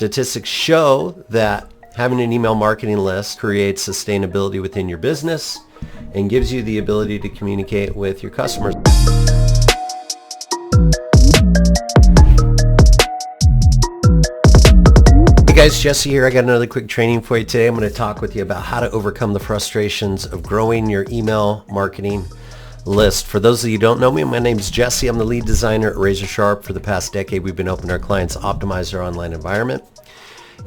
statistics show that having an email marketing list creates sustainability within your business and gives you the ability to communicate with your customers. Hey guys, Jesse here. I got another quick training for you today. I'm going to talk with you about how to overcome the frustrations of growing your email marketing list. For those of you who don't know me, my name is Jesse. I'm the lead designer at Razo. For the past decade, we've been helping our clients optimize their online environment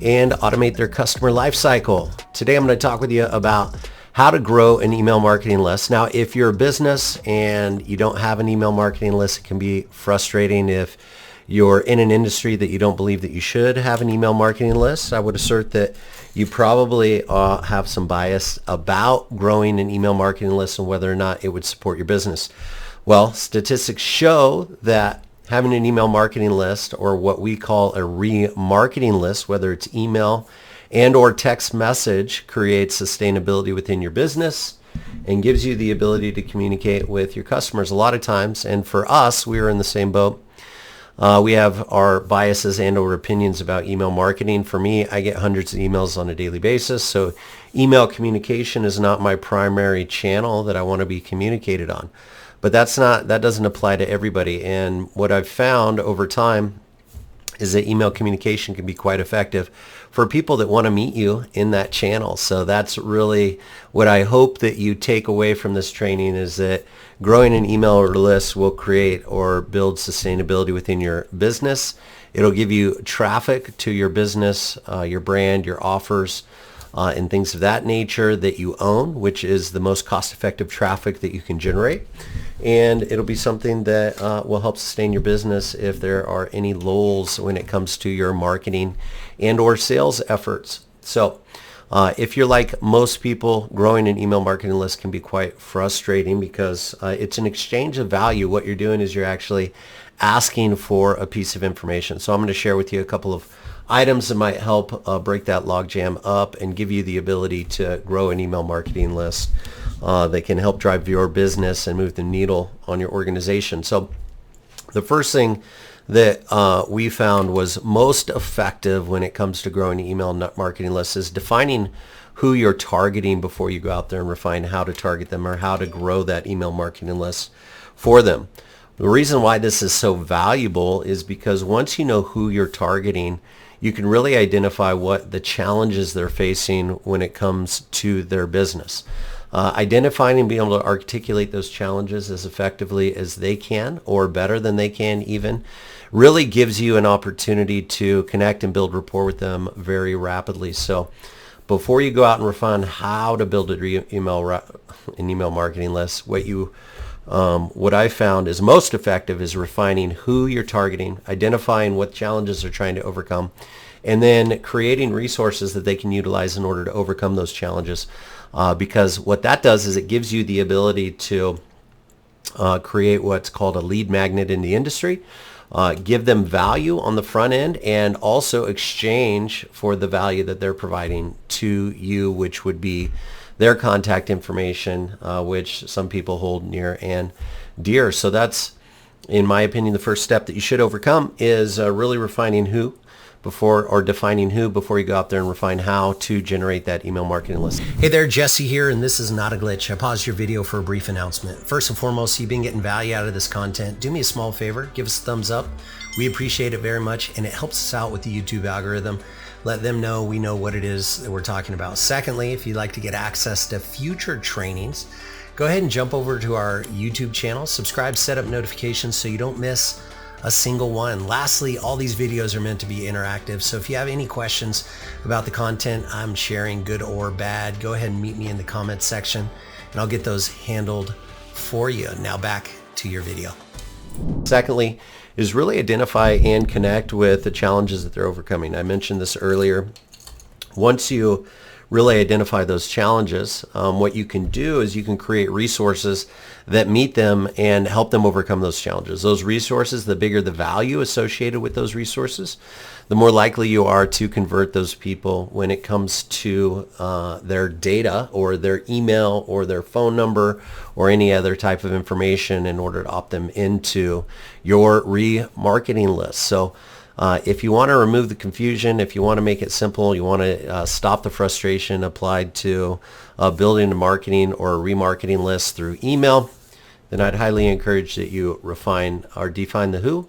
and automate their customer lifecycle. Today, I'm going to talk with you about how to grow an email marketing list. Now, if you're a business and you don't have an email marketing list, it can be frustrating if you're in an industry that you don't believe that you should have an email marketing list. I would assert that you probably have some bias about growing an email marketing list and whether or not it would support your business. Well, statistics show that having an email marketing list, or what we call a remarketing list, whether it's email and or text message, creates sustainability within your business and gives you the ability to communicate with your customers a lot of times. And for us, we are in the same boat. We have our biases and or opinions about email marketing. For me, I get hundreds of emails on a daily basis. So email communication is not my primary channel that I want to be communicated on. But that doesn't apply to everybody. And what I've found over time is that email communication can be quite effective for people that want to meet you in that channel. So that's really what I hope that you take away from this training, is that growing an email list will create or build sustainability within your business. It'll give you traffic to your business, your brand, your offers, and things of that nature that you own, which is the most cost-effective traffic that you can generate. And it'll be something that will help sustain your business if there are any lulls when it comes to your marketing and or sales efforts. So if you're like most people, growing an email marketing list can be quite frustrating because it's an exchange of value. What you're doing is you're actually asking for a piece of information. So I'm going to share with you a couple of items that might help break that logjam up and give you the ability to grow an email marketing list that can help drive your business and move the needle on your organization. So the first thing that we found was most effective when it comes to growing an email marketing list is defining who you're targeting before you go out there and refine how to target them or how to grow that email marketing list for them. The reason why this is so valuable is because once you know who you're targeting, you can really identify what the challenges they're facing when it comes to their business. Identifying and being able to articulate those challenges as effectively as they can, or better than they can even, really gives you an opportunity to connect and build rapport with them very rapidly. So before you go out and refine how to build an email marketing list, what I found is most effective is refining who you're targeting, identifying what challenges they're trying to overcome, and then creating resources that they can utilize in order to overcome those challenges. Because what that does is it gives you the ability to create what's called a lead magnet in the industry, give them value on the front end, and also exchange for the value that they're providing to you, which would be their contact information, which some people hold near and dear. So that's, in my opinion, the first step that you should overcome is really defining who before you go out there and refine how to generate that email marketing list. Hey there, Jesse here, and this is not a glitch. I paused your video for a brief announcement. First and foremost, you've been getting value out of this content. Do me a small favor, give us a thumbs up. We appreciate it very much, and it helps us out with the YouTube algorithm. Let them know we know what it is that we're talking about. Secondly, if you'd like to get access to future trainings, go ahead and jump over to our YouTube channel, subscribe, set up notifications so you don't miss a single one. Lastly, all these videos are meant to be interactive. So if you have any questions about the content I'm sharing, good or bad, go ahead and meet me in the comments section and I'll get those handled for you. Now back to your video. Secondly, is really identify and connect with the challenges that they're overcoming. I mentioned this earlier. Once you really identify those challenges, what you can do is you can create resources that meet them and help them overcome those challenges. Those resources, the bigger the value associated with those resources, the more likely you are to convert those people when it comes to their data or their email or their phone number or any other type of information in order to opt them into your remarketing list. So If you want to remove the confusion, if you want to make it simple, you want to stop the frustration applied to building a marketing or a remarketing list through email, then I'd highly encourage that you refine or define the who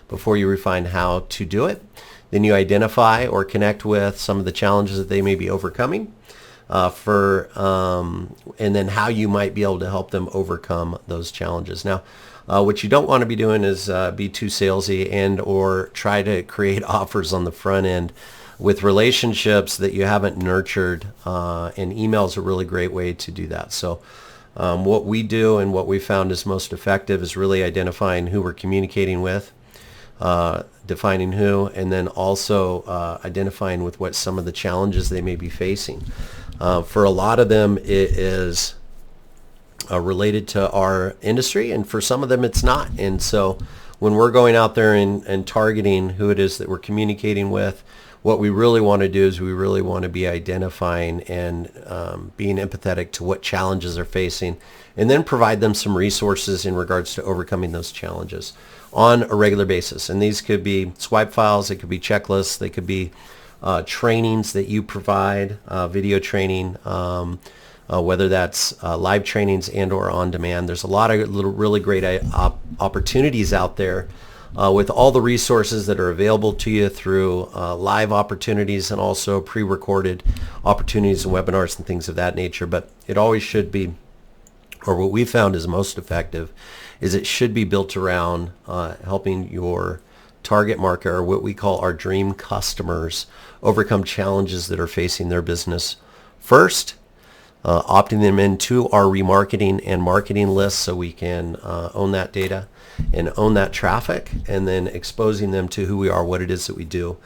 before you refine how to do it. Then you identify or connect with some of the challenges that they may be overcoming and then how you might be able to help them overcome those challenges. Now, what you don't want to be doing is be too salesy and or try to create offers on the front end with relationships that you haven't nurtured, and email is a really great way to do that. So what we do and what we found is most effective is really identifying who we're communicating with, defining who, and then also identifying with what some of the challenges they may be facing. For a lot of them, it is related to our industry, and for some of them it's not. And so when we're going out there and targeting who it is that we're communicating with, what we really want to do is we really want to be identifying and being empathetic to what challenges they're facing, and then provide them some resources in regards to overcoming those challenges on a regular basis. And these could be swipe files, it could be checklists, they could be trainings that you provide, video training, whether that's live trainings and or on demand. There's a lot of really great opportunities out there with all the resources that are available to you through live opportunities and also pre-recorded opportunities and webinars and things of that nature. But it always should be, or what we found is most effective, is it should be built around helping your target market, or what we call our dream customers, overcome challenges that are facing their business first, opting them into our remarketing and marketing lists so we can own that data and own that traffic, and then exposing them to who we are, what it is that we do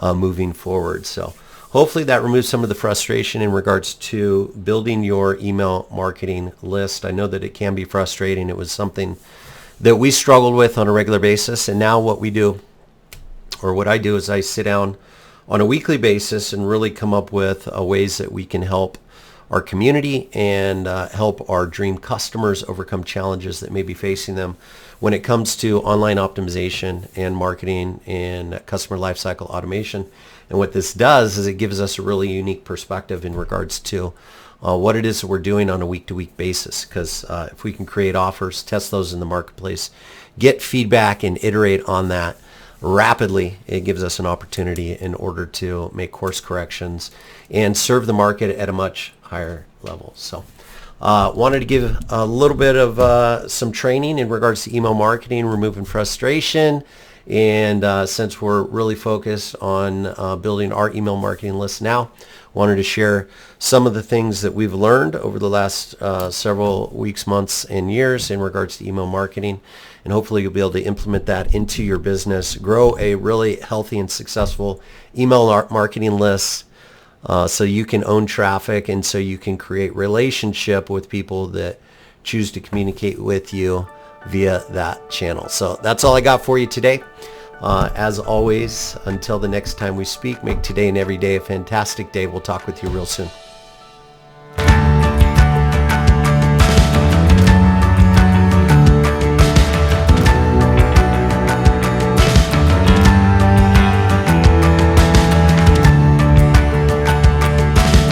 moving forward. So hopefully that removes some of the frustration in regards to building your email marketing list. I know that it can be frustrating. It was something that we struggled with on a regular basis, and now what we do, or what I do, is I sit down on a weekly basis and really come up with ways that we can help our community and help our dream customers overcome challenges that may be facing them when it comes to online optimization and marketing and customer lifecycle automation. And what this does is it gives us a really unique perspective in regards to what it is that we're doing on a week-to-week basis. Because if we can create offers, test those in the marketplace, get feedback and iterate on that rapidly, it gives us an opportunity in order to make course corrections and serve the market at a much higher level. So wanted to give a little bit of some training in regards to email marketing, removing frustration, and since we're really focused on building our email marketing list now, wanted to share some of the things that we've learned over the last several weeks, months, and years in regards to email marketing. And hopefully you'll be able to implement that into your business, grow a really healthy and successful email marketing list so you can own traffic and so you can create relationship with people that choose to communicate with you via that channel. So that's all I got for you today. As always, until the next time we speak, make today and every day a fantastic day. We'll talk with you real soon.